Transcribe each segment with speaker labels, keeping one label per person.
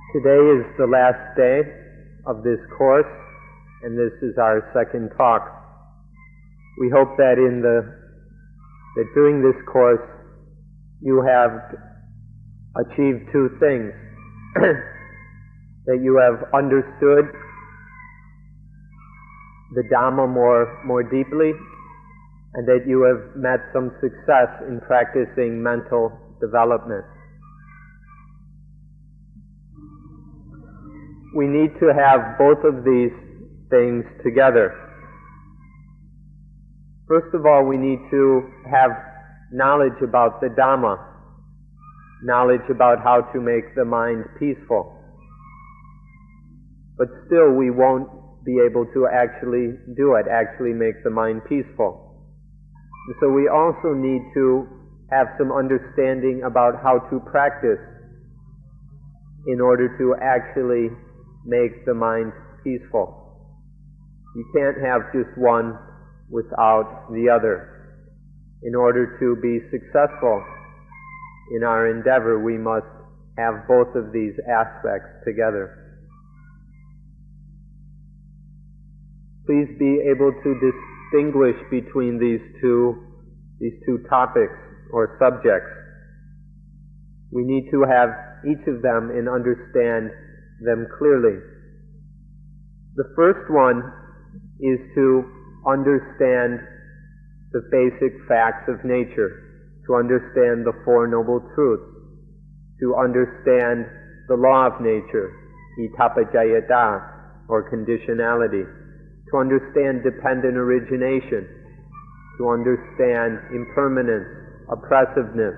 Speaker 1: Today is the last day of this course, and this is our second talk. We hope that during this course you have achieved two things. That you have understood the Dhamma more deeply, and that you have met some success in practicing mental development. We need to have both of these things together. First of all, we need to have knowledge about the Dhamma, knowledge about how to make the mind peaceful. But still, we won't be able to actually do it, actually make the mind peaceful. And so we also need to have some understanding about how to practice in order to actually make the mind peaceful. You can't have just one without the other. In order to be successful in our endeavor, we must have both of these aspects together. Please be able to distinguish between these two topics or subjects. We need to have each of them and understand them clearly. The first one is to understand the basic facts of nature, to understand the Four Noble Truths, to understand the law of nature, itapajayata, or conditionality, to understand dependent origination, to understand impermanence, oppressiveness,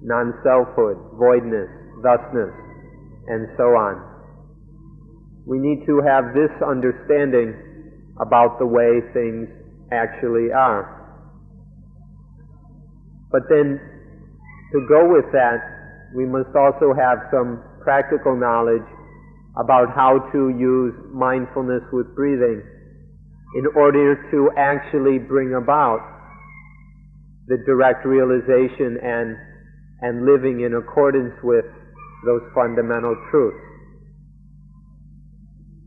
Speaker 1: non-selfhood, voidness, thusness, and so on. We need to have this understanding about the way things actually are. But then, to go with that, we must also have some practical knowledge about how to use mindfulness with breathing in order to actually bring about the direct realization and living in accordance with those fundamental truths.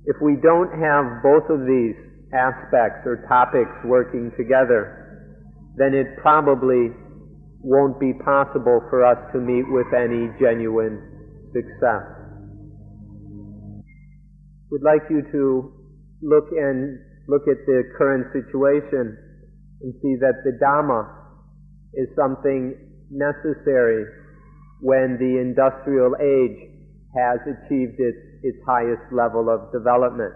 Speaker 1: If we don't have both of these aspects or topics working together, then it probably won't be possible for us to meet with any genuine success. We'd like you to look at the current situation and see that the Dhamma is something necessary when the industrial age has achieved its highest level of development.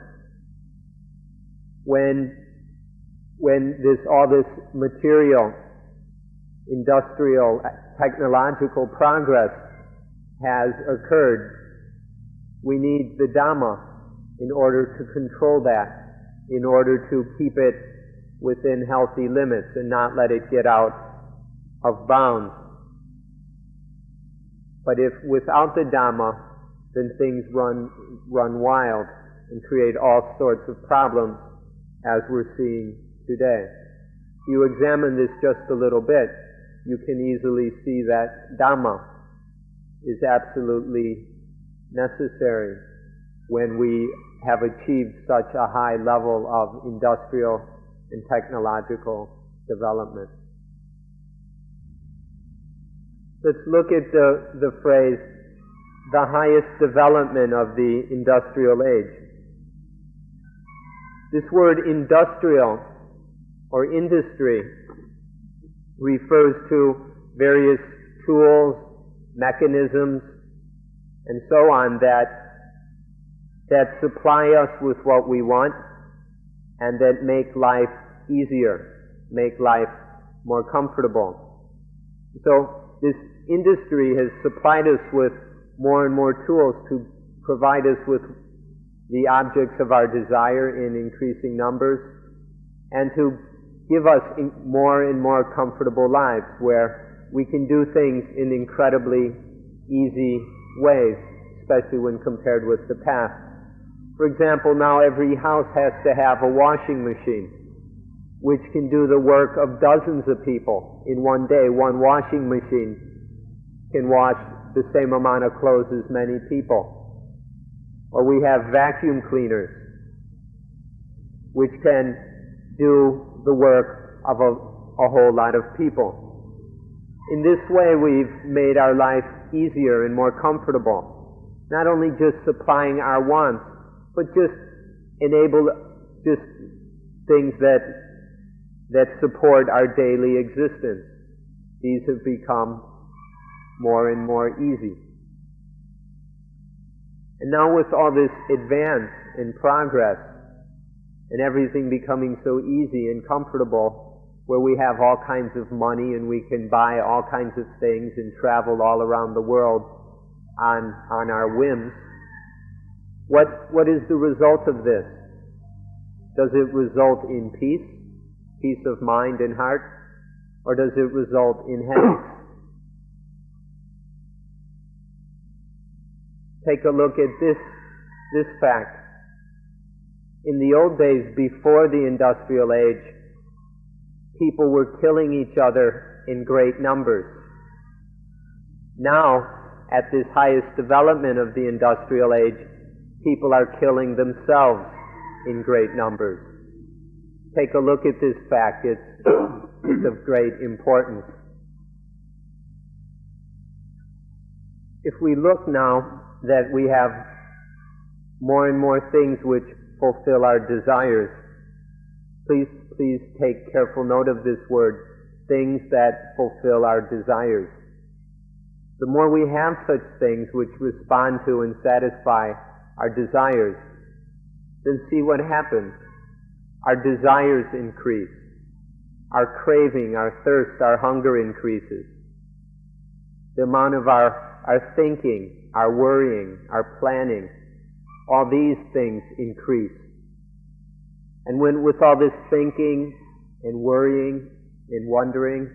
Speaker 1: When all this material, industrial, technological progress has occurred, we need the Dhamma in order to control that, in order to keep it within healthy limits and not let it get out of bounds. But if without the Dhamma, then things run wild and create all sorts of problems, as we're seeing today. If you examine this just a little bit, you can easily see that Dhamma is absolutely necessary when we have achieved such a high level of industrial and technological development. Let's look at the phrase, the highest development of the industrial age. This word industrial or industry refers to various tools, mechanisms, and so on that supply us with what we want and that make life easier, make life more comfortable. So this industry has supplied us with more and more tools to provide us with the objects of our desire in increasing numbers and to give us more and more comfortable lives where we can do things in incredibly easy ways, especially when compared with the past. For example, now every house has to have a washing machine which can do the work of dozens of people in one day. One washing machine can wash the same amount of clothes as many people. Or we have vacuum cleaners, which can do the work of a whole lot of people. In this way, we've made our life easier and more comfortable. Not only just supplying our wants, but just enable just things that support our daily existence. These have become more and more easy. And now with all this advance and progress and everything becoming so easy and comfortable, where we have all kinds of money and we can buy all kinds of things and travel all around the world on our whims, what is the result of this? Does it result in peace of mind and heart, or does it result in headaches? Take a look at this fact. In the old days, before the industrial age, people were killing each other in great numbers. Now, at this highest development of the industrial age, people are killing themselves in great numbers. Take a look at this fact. It's of great importance. If we look now that we have more and more things which fulfill our desires, please take careful note of this word, things that fulfill our desires. The more we have such things which respond to and satisfy our desires, then see what happens. Our desires increase. Our craving, our thirst, our hunger increases. The amount of our thinking, our worrying, our planning, all these things increase. And when with all this thinking and worrying and wondering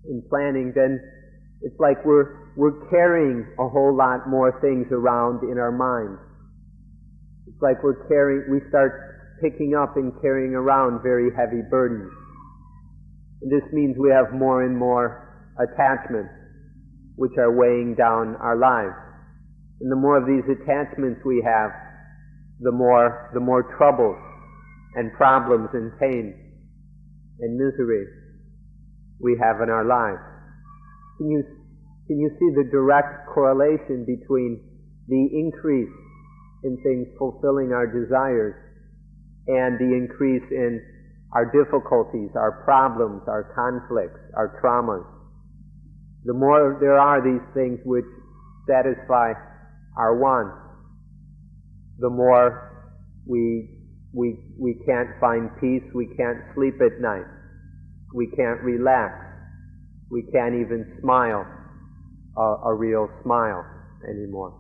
Speaker 1: and planning, then it's like we're carrying a whole lot more things around in our minds. It's like we start picking up and carrying around very heavy burdens. And this means we have more and more attachments which are weighing down our lives. And the more of these attachments we have, the more troubles and problems and pain and misery we have in our lives. Can you see the direct correlation between the increase in things fulfilling our desires and the increase in our difficulties, our problems, our conflicts, our traumas? The more there are these things which satisfy our wants, the more we can't find peace, we can't sleep at night, we can't relax, we can't even smile a real smile anymore.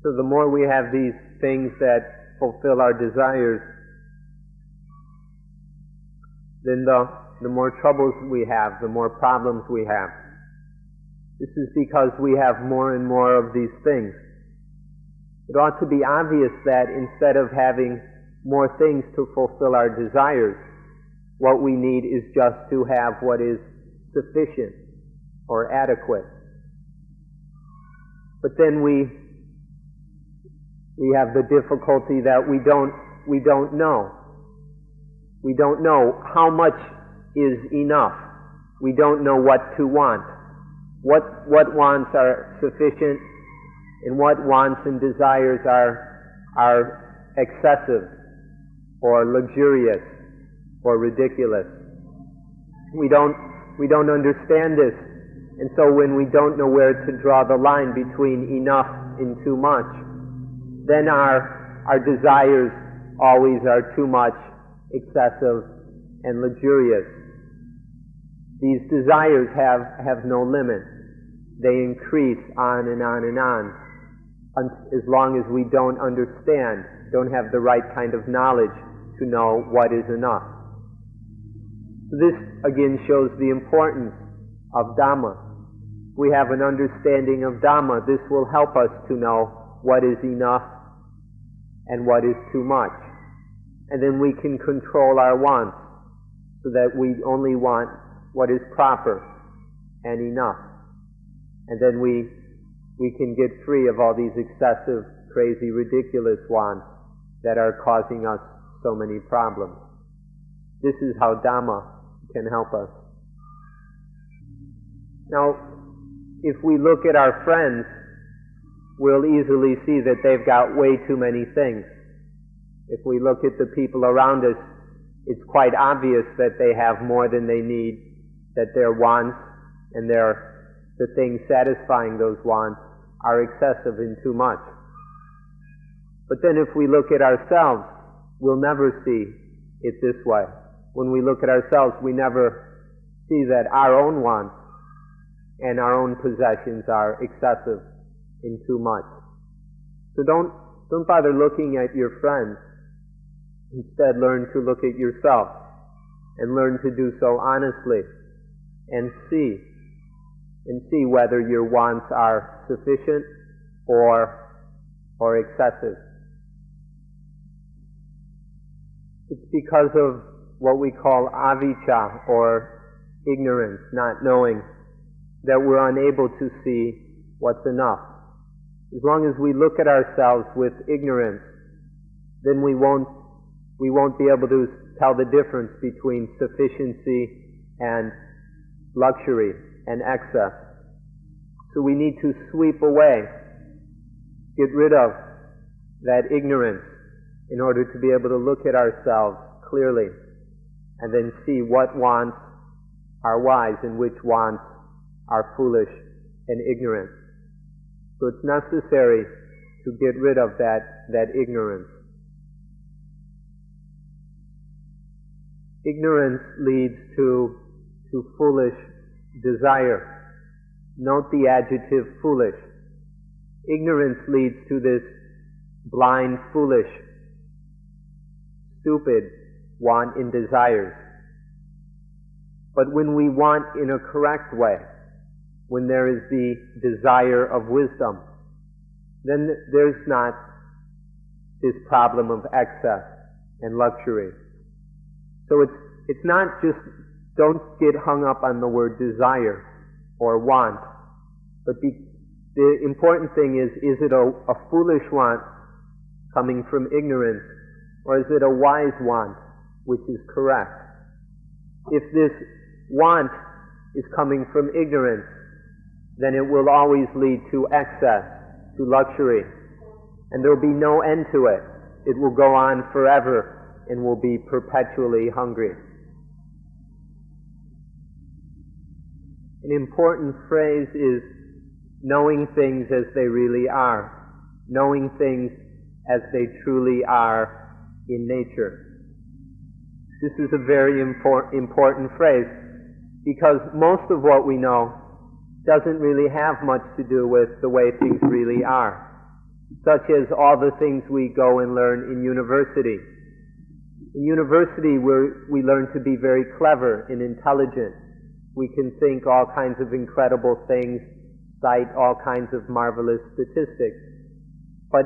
Speaker 1: So the more we have these things that fulfill our desires, then the more troubles we have, the more problems we have. This is because we have more and more of these things. It ought to be obvious that instead of having more things to fulfill our desires, what we need is just to have what is sufficient or adequate. But then we have the difficulty that we don't know. We don't know how much is enough. We don't know what to want. What wants are sufficient and what wants and desires are excessive or luxurious or ridiculous. We don't understand this, and so when we don't know where to draw the line between enough and too much, then our desires always are too much, excessive, and luxurious. These desires have no limit. They increase on and on and on, as long as we don't understand, don't have the right kind of knowledge to know what is enough. This again shows the importance of Dhamma. If we have an understanding of Dhamma, this will help us to know what is enough and what is too much. And then we can control our wants so that we only want what is proper and enough. And then we we can get free of all these excessive, crazy, ridiculous wants that are causing us so many problems. This is how Dhamma can help us. Now, if we look at our friends, we'll easily see that they've got way too many things. If we look at the people around us, it's quite obvious that they have more than they need, that their wants and the things satisfying those wants are excessive and too much. But then if we look at ourselves, we'll never see it this way. When we look at ourselves, we never see that our own wants and our own possessions are excessive and too much. So don't bother looking at your friends. Instead, learn to look at yourself and learn to do so honestly and see whether your wants are sufficient or excessive. It's because of what we call avijja, or ignorance, not knowing, that we're unable to see what's enough. As long as we look at ourselves with ignorance, then we won't be able to tell the difference between sufficiency and luxury and excess. So we need to sweep away, get rid of that ignorance in order to be able to look at ourselves clearly and then see what wants are wise and which wants are foolish and ignorant. So it's necessary to get rid of that ignorance. Ignorance leads to foolish desire. Note the adjective foolish. Ignorance leads to this blind, foolish, stupid want and desires. But when we want in a correct way, when there is the desire of wisdom, then there's not this problem of excess and luxury. So it's not just, don't get hung up on the word desire or want, but the important thing is it a foolish want coming from ignorance, or is it a wise want which is correct? If this want is coming from ignorance, then it will always lead to excess, to luxury, and there will be no end to it. It will go on forever and will be perpetually hungry. An important phrase is knowing things as they really are, knowing things as they truly are in nature. This is a very important phrase, because most of what we know doesn't really have much to do with the way things really are, such as all the things we go and learn in university. In university, we learn to be very clever and intelligent. We can think all kinds of incredible things, cite all kinds of marvelous statistics. But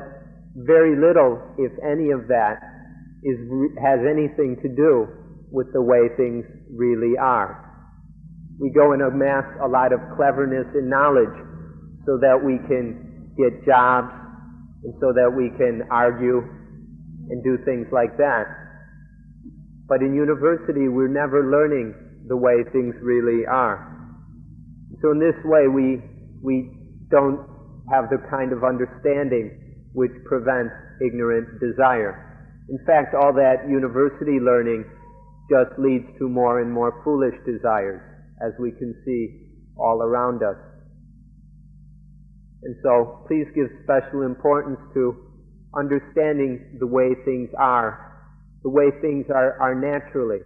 Speaker 1: very little, if any of that, has anything to do with the way things really are. We go and amass a lot of cleverness and knowledge so that we can get jobs and so that we can argue and do things like that. But in university, we're never learning the way things really are. So in this way, we don't have the kind of understanding which prevents ignorant desire. In fact, all that university learning just leads to more and more foolish desires, as we can see all around us. And so, please give special importance to understanding the way things are naturally,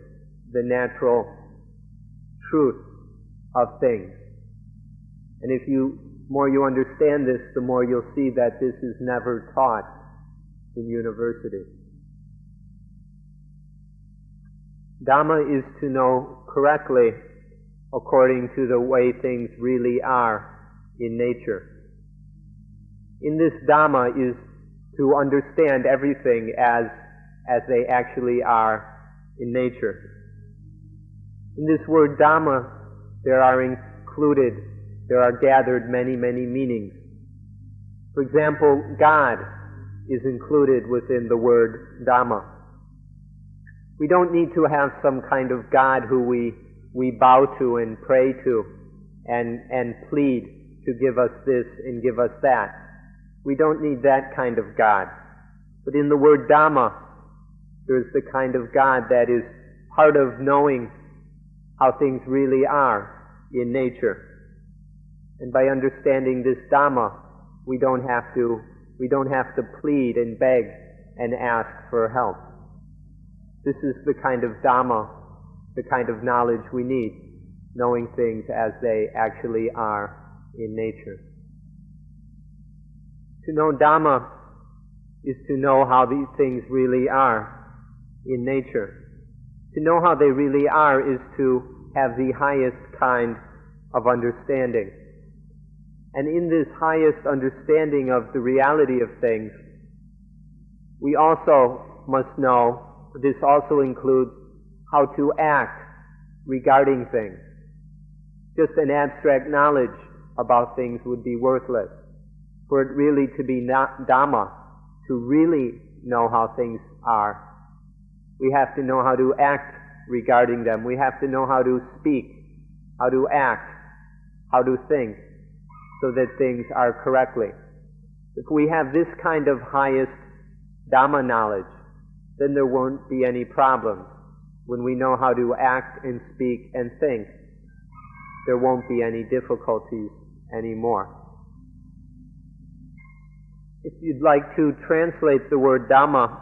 Speaker 1: the natural truth of things. And if more you understand this, the more you'll see that this is never taught in university. Dhamma is to know correctly according to the way things really are in nature. In this Dhamma is to understand everything as they actually are in nature. In this word Dhamma, there are gathered many, many meanings. For example, God is included within the word Dhamma. We don't need to have some kind of God who we bow to and pray to and plead to give us this and give us that. We don't need that kind of God. But in the word Dhamma, there's the kind of God that is part of knowing how things really are in nature. And by understanding this Dhamma, we don't have to plead and beg and ask for help. This is the kind of Dhamma, the kind of knowledge we need, knowing things as they actually are in nature. To know Dhamma is to know how these things really are in nature. To know how they really are is to have the highest kind of understanding. And in this highest understanding of the reality of things, we also must know, this also includes how to act regarding things. Just an abstract knowledge about things would be worthless. For it really to be Dhamma, to really know how things are, we have to know how to act regarding them. We have to know how to speak, how to act, how to think, so that things are correctly. If we have this kind of highest Dhamma knowledge, then there won't be any problems. When we know how to act and speak and think, there won't be any difficulties anymore. If you'd like to translate the word Dhamma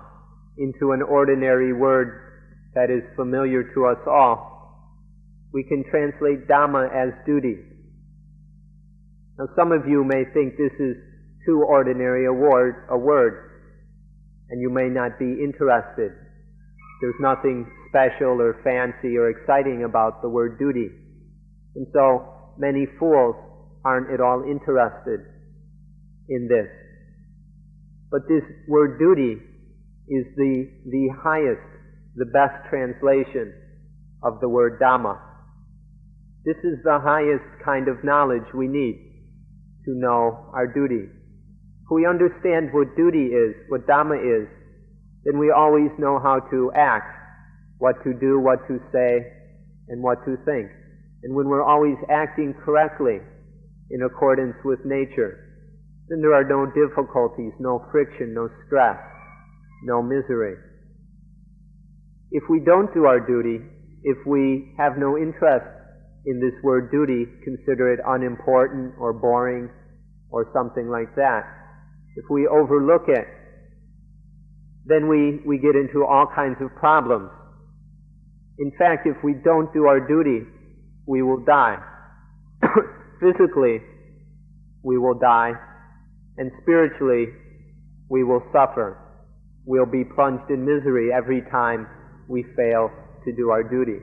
Speaker 1: into an ordinary word that is familiar to us all, we can translate Dhamma as duty. Now some of you may think this is too ordinary a word, and you may not be interested. There's nothing special or fancy or exciting about the word duty. And so many fools aren't at all interested in this. But this word duty is the highest, the best translation of the word Dhamma. This is the highest kind of knowledge we need to know our duty. If we understand what duty is, what Dhamma is, then we always know how to act, what to do, what to say, and what to think. And when we're always acting correctly in accordance with nature, then there are no difficulties, no friction, no stress, no misery. If we don't do our duty, if we have no interest in this word duty, consider it unimportant or boring or something like that, if we overlook it, then we get into all kinds of problems. In fact, if we don't do our duty, we will die. Physically, we will die, and spiritually, we will suffer. We'll be plunged in misery every time we fail to do our duty.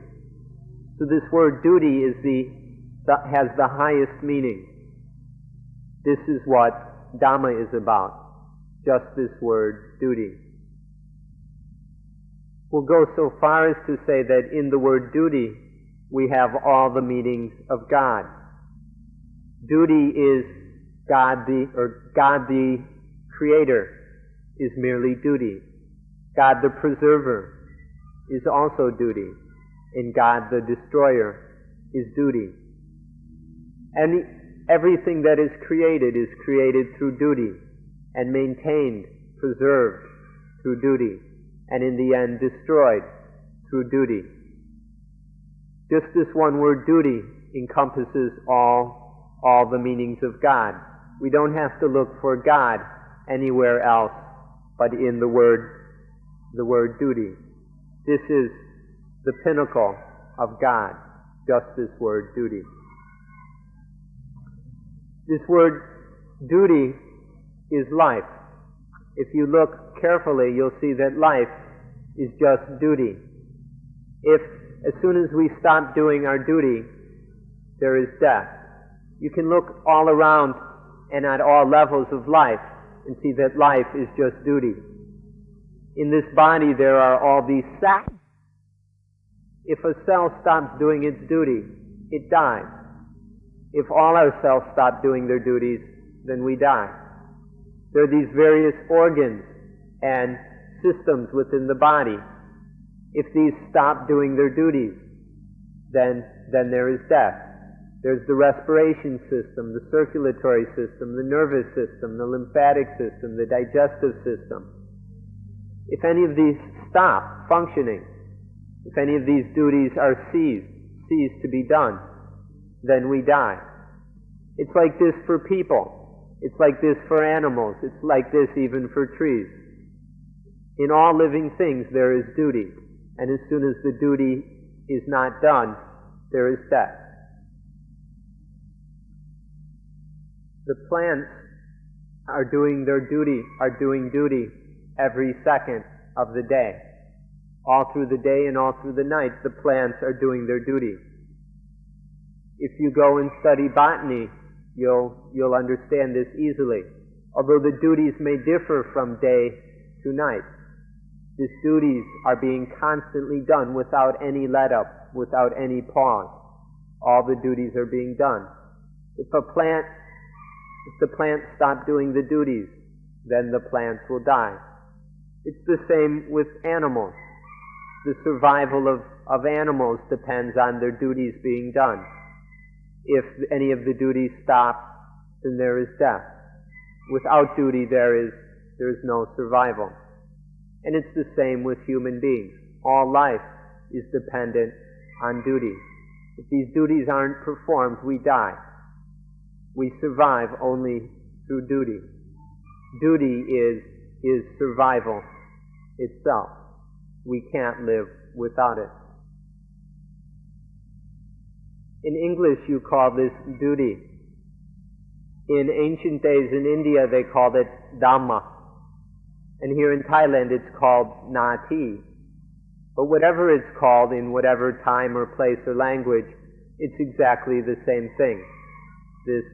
Speaker 1: So this word duty has the highest meaning. This is what Dhamma is about, just this word duty. We'll go so far as to say that in the word duty, we have all the meanings of God. Duty is God the Creator is merely duty. God the Preserver is also duty. And God the Destroyer is duty. And everything that is created through duty and maintained, preserved through duty, and in the end destroyed through duty. Just this one word duty encompasses all the meanings of God. We don't have to look for God anywhere else but in the word duty. This is the pinnacle of God, just this word duty. This word duty is life. If you look carefully, you'll see that life is just duty. If as soon as we stop doing our duty, there is death. You can look all around and at all levels of life and see that life is just duty. In this body there are all these cells. If a cell stops doing its duty, it dies. If all our cells stop doing their duties, then we die. There are these various organs and systems within the body. If these stop doing their duties, then there is death. There's the respiration system, the circulatory system, the nervous system, the lymphatic system, the digestive system. If any of these stop functioning, if any of these duties are cease to be done, then we die. It's like this for people. It's like this for animals. It's like this even for trees. In all living things there is duty, and as soon as the duty is not done, there is death. The plants are doing duty every second of the day. All through the day and all through the night, the plants are doing their duty. If you go and study botany, you'll understand this easily. Although the duties may differ from day to night, these duties are being constantly done without any let-up, without any pause. All the duties are being done. If the plants stop doing the duties, then the plants will die. It's the same with animals. The survival of animals depends on their duties being done. If any of the duties stop, then there is death. Without duty, there is no survival. And it's the same with human beings. All life is dependent on duty. If these duties aren't performed, we die. We survive only through duty. Duty is survival itself. We can't live without it. In English, you call this duty. In ancient days in India, they called it dhamma. And here in Thailand, it's called nati. But whatever it's called in whatever time or place or language, it's exactly the same thing. This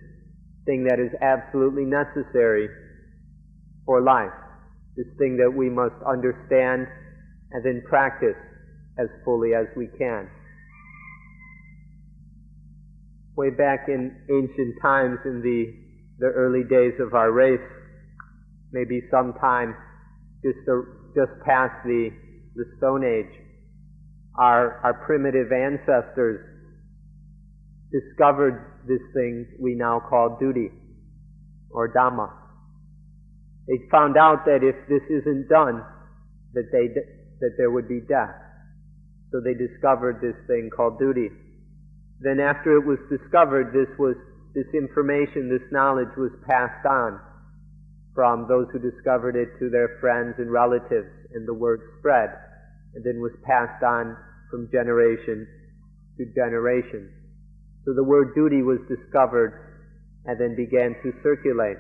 Speaker 1: thing that is absolutely necessary for life. This thing that we must understand and then practice as fully as we can. Way back in ancient times, in the early days of our race, maybe sometime just past the Stone Age, our primitive ancestors discovered this thing we now call duty, or dhamma. They found out that if this isn't done, that there would be death. So they discovered this thing called duty. Then after it was discovered, this information, this knowledge was passed on from those who discovered it to their friends and relatives, and the word spread, and then was passed on from generation to generation. So the word duty was discovered and then began to circulate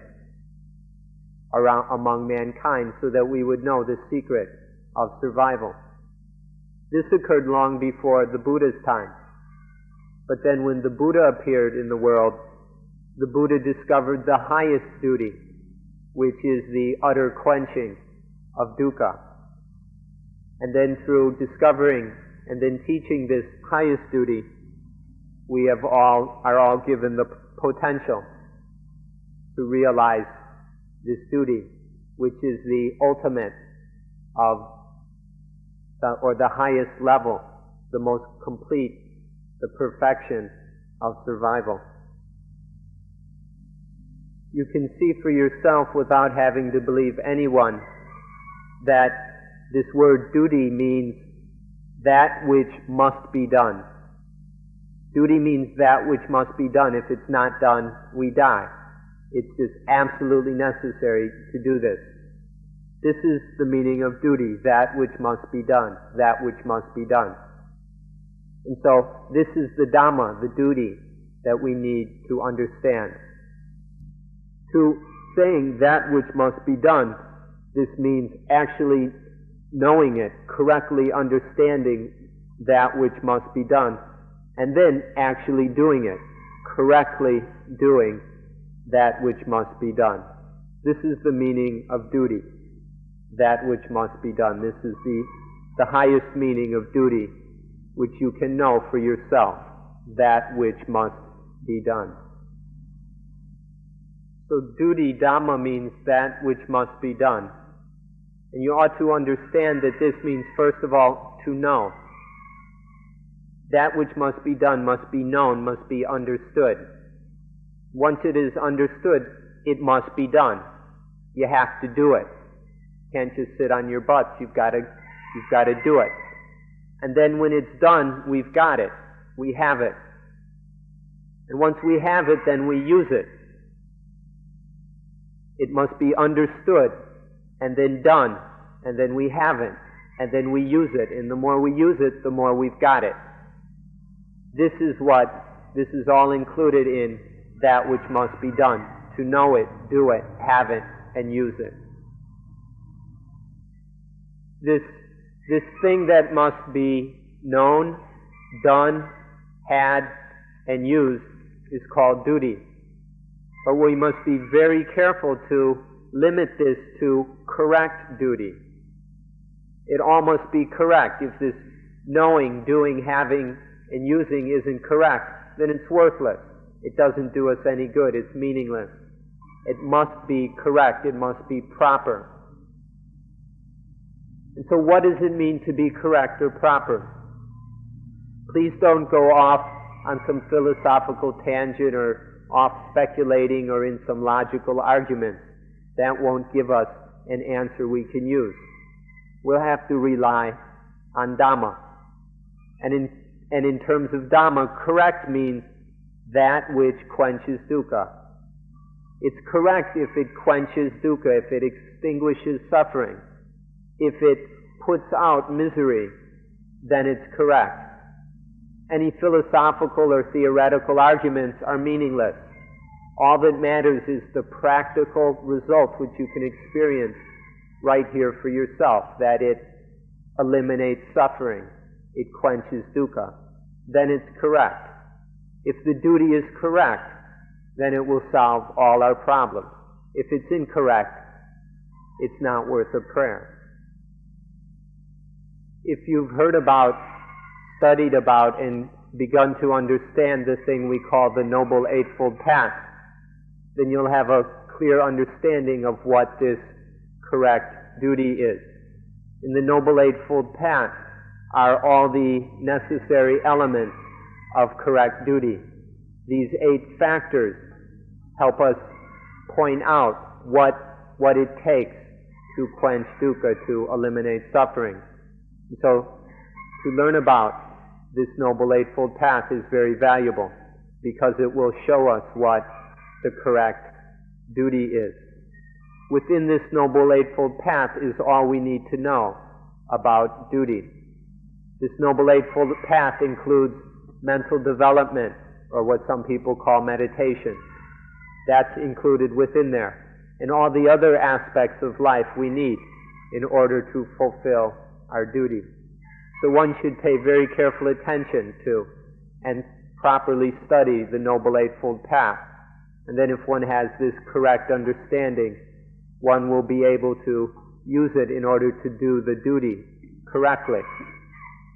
Speaker 1: among mankind so that we would know the secret of survival. This occurred long before the Buddha's time. But then when the Buddha appeared in the world, the Buddha discovered the highest duty, which is the utter quenching of dukkha. And then through discovering and then teaching this highest duty, we are all given the potential to realize this duty, which is the ultimate or the highest level, the most complete, the perfection of survival. You can see for yourself, without having to believe anyone, that this word duty means that which must be done. Duty means that which must be done. If it's not done, we die. It's just absolutely necessary to do this. This is the meaning of duty, that which must be done, that which must be done. And so this is the Dhamma, the duty that we need to understand. To saying that which must be done, this means actually knowing it, correctly understanding that which must be done, and then actually doing it, correctly doing that which must be done. This is the meaning of duty, that which must be done. This is the highest meaning of duty, which you can know for yourself, that which must be done. So duty, Dhamma, means that which must be done. And you ought to understand that this means, first of all, to know. That which must be done must be known, must be understood. Once it is understood, it must be done. You have to do it. You can't just sit on your butts. You've got to do it. And then when it's done, we've got it. We have it. And once we have it, then we use it. It must be understood, and then done, and then we have it, and then we use it. And the more we use it, the more we've got it. This is all included in that which must be done. To know it, do it, have it, and use it. This thing that must be known, done, had, and used is called duty. But we must be very careful to limit this to correct duty. It all must be correct. If this knowing, doing, having, and using isn't correct, then it's worthless. It doesn't do us any good. It's meaningless. It must be correct. It must be proper. And so what does it mean to be correct or proper? Please don't go off on some philosophical tangent or off speculating or in some logical argument. That won't give us an answer we can use. We'll have to rely on Dhamma. And in terms of Dhamma, correct means that which quenches dukkha. It's correct if it quenches dukkha, if it extinguishes suffering. If it puts out misery, then it's correct. Any philosophical or theoretical arguments are meaningless. All that matters is the practical result which you can experience right here for yourself, that it eliminates suffering, it quenches dukkha. Then it's correct. If the duty is correct, then it will solve all our problems. If it's incorrect, it's not worth a prayer. If you've heard about, studied about, and begun to understand the thing we call the Noble Eightfold Path, then you'll have a clear understanding of what this correct duty is. In the Noble Eightfold Path are all the necessary elements of correct duty. These 8 factors help us point out what it takes to quench dukkha, to eliminate suffering. And so, to learn about this Noble Eightfold Path is very valuable because it will show us what the correct duty is. Within this Noble Eightfold Path is all we need to know about duty. This Noble Eightfold Path includes mental development, or what some people call meditation. That's included within there. And all the other aspects of life we need in order to fulfill our duty. So one should pay very careful attention to and properly study the Noble Eightfold Path. And then if one has this correct understanding, one will be able to use it in order to do the duty correctly.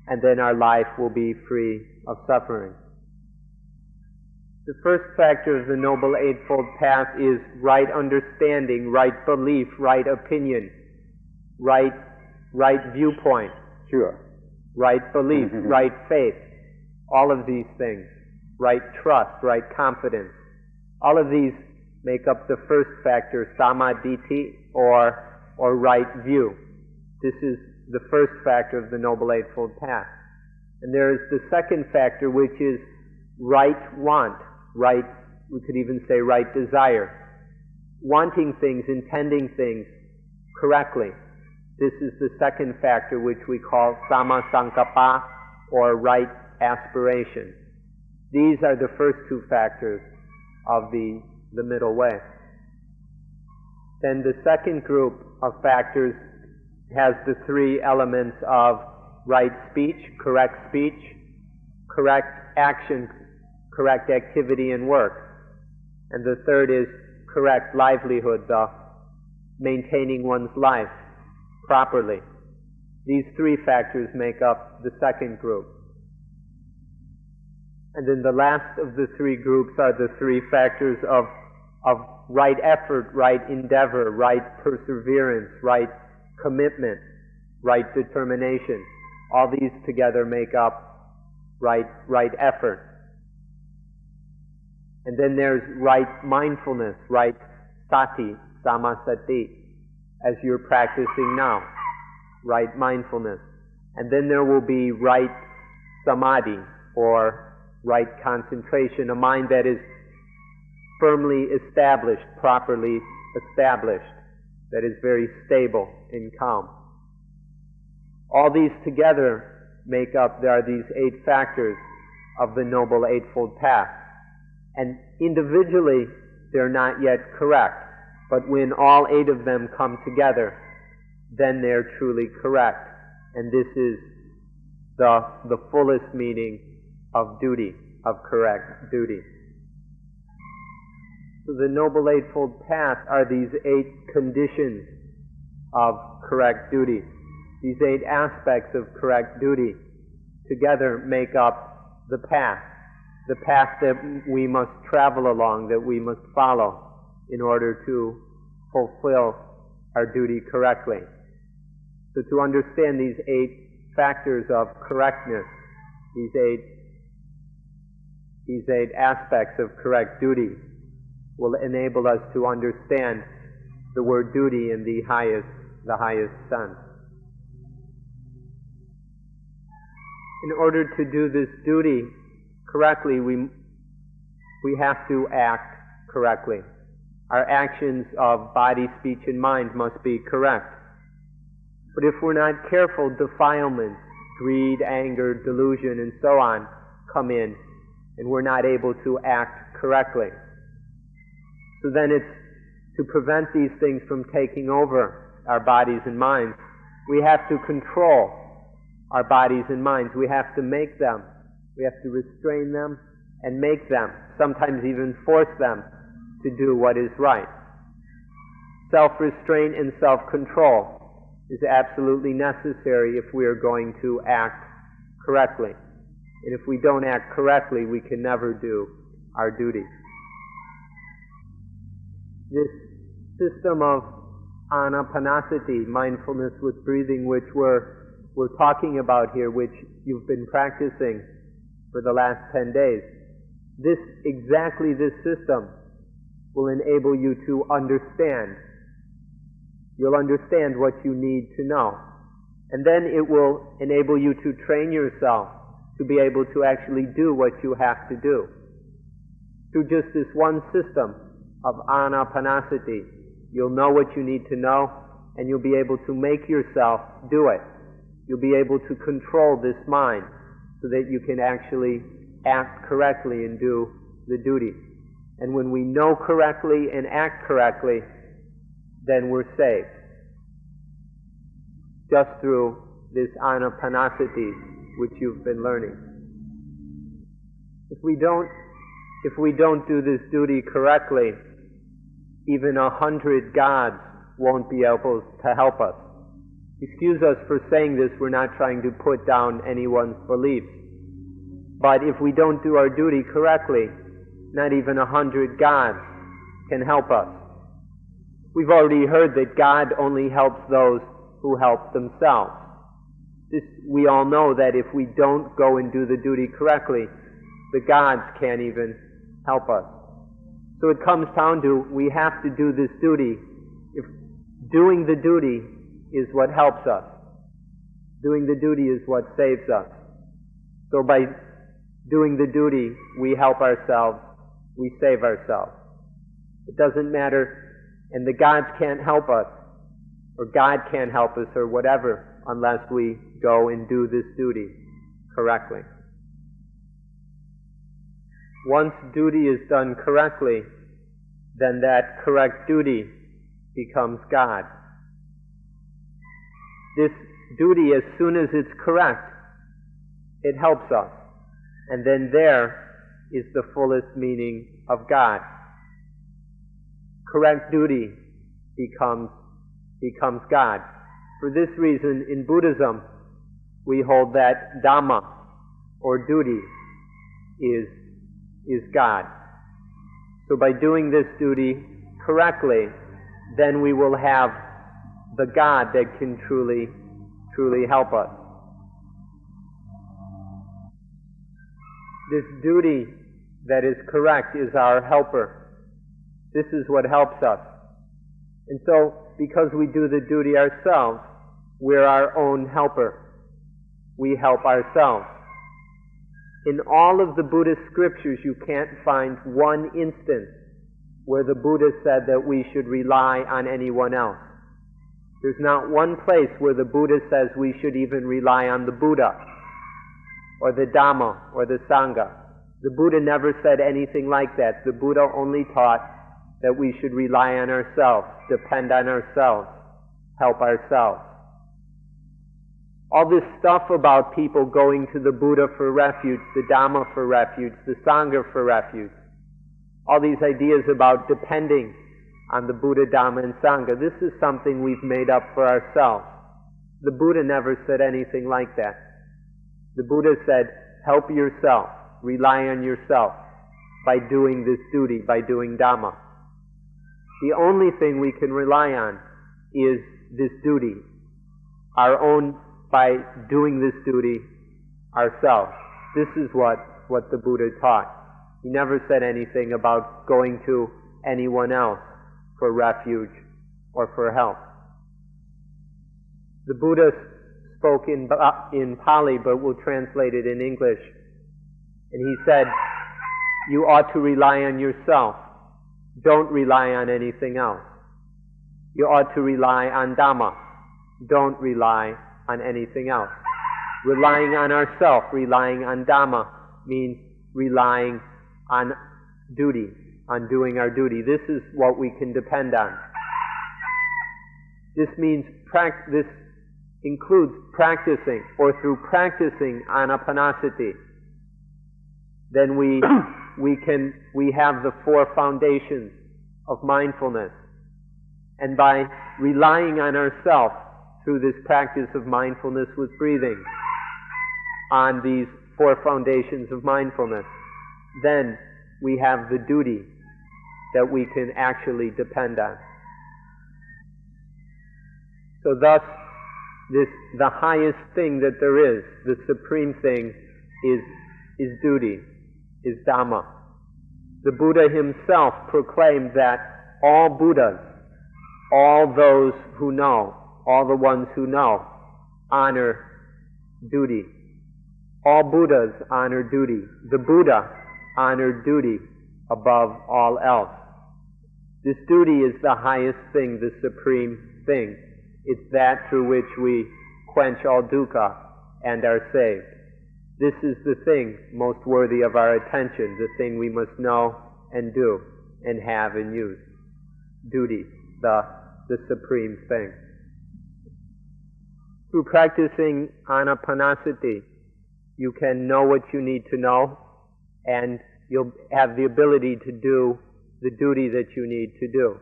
Speaker 1: And then our life will be free of suffering. The first factor of the Noble Eightfold Path is right understanding, right belief, right opinion, right viewpoint.
Speaker 2: Sure.
Speaker 1: Right belief, right faith. All of these things. Right trust, right confidence. All of these make up the first factor, samadhi, or right view. This is the first factor of the Noble Eightfold Path. And there is the second factor, which is right want, right, we could even say right desire. Wanting things, intending things correctly. This is the second factor, which we call samma sankappa, or right aspiration. These are the first 2 factors of the middle way. Then the second group of factors has the 3 elements of right speech, correct action, correct activity and work. And the third is correct livelihood, the maintaining one's life properly. These 3 factors make up the second group. And then the last of the 3 groups are the 3 factors of of right effort, right endeavor, right perseverance, right commitment, right determination. All these together make up right effort. And then there's right mindfulness, right sati, samasati, as you're practicing now, right mindfulness. And then there will be right samadhi, or right concentration, a mind that is firmly established, properly established, that is very stable and calm. All these together make up, there are these 8 factors of the Noble Eightfold Path. And individually, they're not yet correct. But when all 8 of them come together, then they're truly correct. And this is the fullest meaning of duty, of correct duty. So the Noble Eightfold Path are these 8 conditions of correct duty. These 8 aspects of correct duty together make up the path that we must travel along, that we must follow in order to fulfill our duty correctly. So to understand these 8 factors of correctness, these 8 aspects of correct duty, will enable us to understand the word duty in the highest sense. In order to do this duty correctly, we have to act correctly. Our actions of body, speech, and mind must be correct. But if we're not careful, defilements, greed, anger, delusion, and so on come in, and we're not able to act correctly. So then it's to prevent these things from taking over our bodies and minds, we have to control our bodies and minds. We have to make them. We have to restrain them and make them, sometimes even force them to do what is right. Self-restraint and self-control is absolutely necessary if we are going to act correctly. And if we don't act correctly, we can never do our duty. This system of anapanasati, mindfulness with breathing, which we're talking about here, which you've been practicing for the last 10 days, exactly this system will enable you to understand. You'll understand what you need to know. And then it will enable you to train yourself to be able to actually do what you have to do. Through just this one system of anapanasati, you'll know what you need to know, and you'll be able to make yourself do it. You'll be able to control this mind so that you can actually act correctly and do the duty. And when we know correctly and act correctly, then we're saved. Just through this anapanasati which you've been learning. If we don't do this duty correctly, even 100 gods won't be able to help us. Excuse us for saying this, we're not trying to put down anyone's beliefs. But if we don't do our duty correctly, not even 100 gods can help us. We've already heard that God only helps those who help themselves. We all know that if we don't go and do the duty correctly, the gods can't even help us. So it comes down to, we have to do this duty. If doing the duty is what helps us, doing the duty is what saves us. So by doing the duty, we help ourselves, we save ourselves. It doesn't matter, and the gods can't help us, or God can't help us, or whatever, unless we go and do this duty correctly. Once duty is done correctly, then that correct duty becomes God. This duty, as soon as it's correct, it helps us. And then there is the fullest meaning of God. Correct duty becomes God. For this reason, in Buddhism, we hold that Dhamma, or duty, is God. So by doing this duty correctly, then we will have the God that can truly, truly help us. This duty that is correct is our helper. This is what helps us. And so, because we do the duty ourselves, we're our own helper. We help ourselves. In all of the Buddhist scriptures, you can't find one instance where the Buddha said that we should rely on anyone else. There's not one place where the Buddha says we should even rely on the Buddha, or the Dhamma, or the Sangha. The Buddha never said anything like that. The Buddha only taught that we should rely on ourselves, depend on ourselves, help ourselves. All this stuff about people going to the Buddha for refuge, the Dhamma for refuge, the Sangha for refuge, all these ideas about depending on the Buddha, Dhamma, and Sangha, this is something we've made up for ourselves. The Buddha never said anything like that. The Buddha said, help yourself, rely on yourself by doing this duty, by doing Dhamma. The only thing we can rely on is this duty, our own, by doing this duty ourselves. This is what the Buddha taught. He never said anything about going to anyone else for refuge or for help. The Buddha spoke in Pali, but we'll translate it in English. And he said, you ought to rely on yourself. Don't rely on anything else. You ought to rely on Dhamma. Don't rely on anything else. Relying on ourselves, relying on Dhamma, means relying on duty, on doing our duty. This is what we can depend on. This means this includes practicing, or through practicing anapanasati, then we have the four foundations of mindfulness. And by relying on ourselves through this practice of mindfulness with breathing, on these four foundations of mindfulness, then we have the duty that we can actually depend on. So thus, the highest thing that there is, the supreme thing, is duty, is Dhamma. The Buddha himself proclaimed that all Buddhas, all those who know, all the ones who know, honor duty. All Buddhas honor duty. The Buddha honored duty above all else. This duty is the highest thing, the supreme thing. It's that through which we quench all dukkha and are saved. This is the thing most worthy of our attention, the thing we must know and do and have and use. Duty, the supreme thing. Through practicing anapanasati, you can know what you need to know, and you'll have the ability to do the duty that you need to do.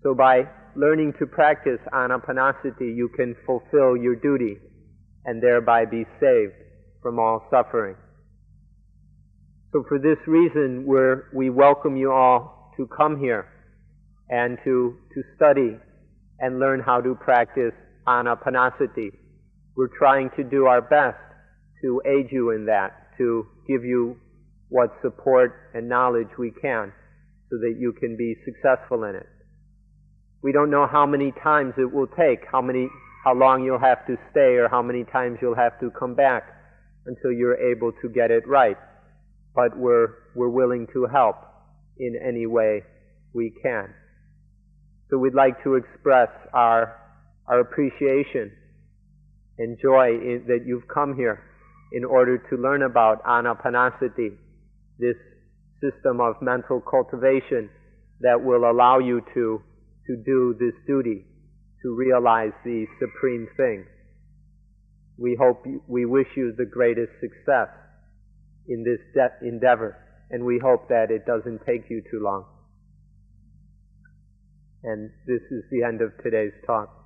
Speaker 1: So by learning to practice anapanasati, you can fulfill your duty and thereby be saved from all suffering. So for this reason, we welcome you all to come here and to study and learn how to practice anapanasati. We're trying to do our best to aid you in that, to give you what support and knowledge we can so that you can be successful in it. We don't know how many times it will take, how long you'll have to stay, or how many times you'll have to come back until you're able to get it right. But we're willing to help in any way we can. So we'd like to express our appreciation and joy that you've come here in order to learn about anapanasati, this system of mental cultivation that will allow you to do this duty, to realize the supreme thing. We wish you the greatest success in this endeavor, and we hope that it doesn't take you too long. And this is the end of today's talk.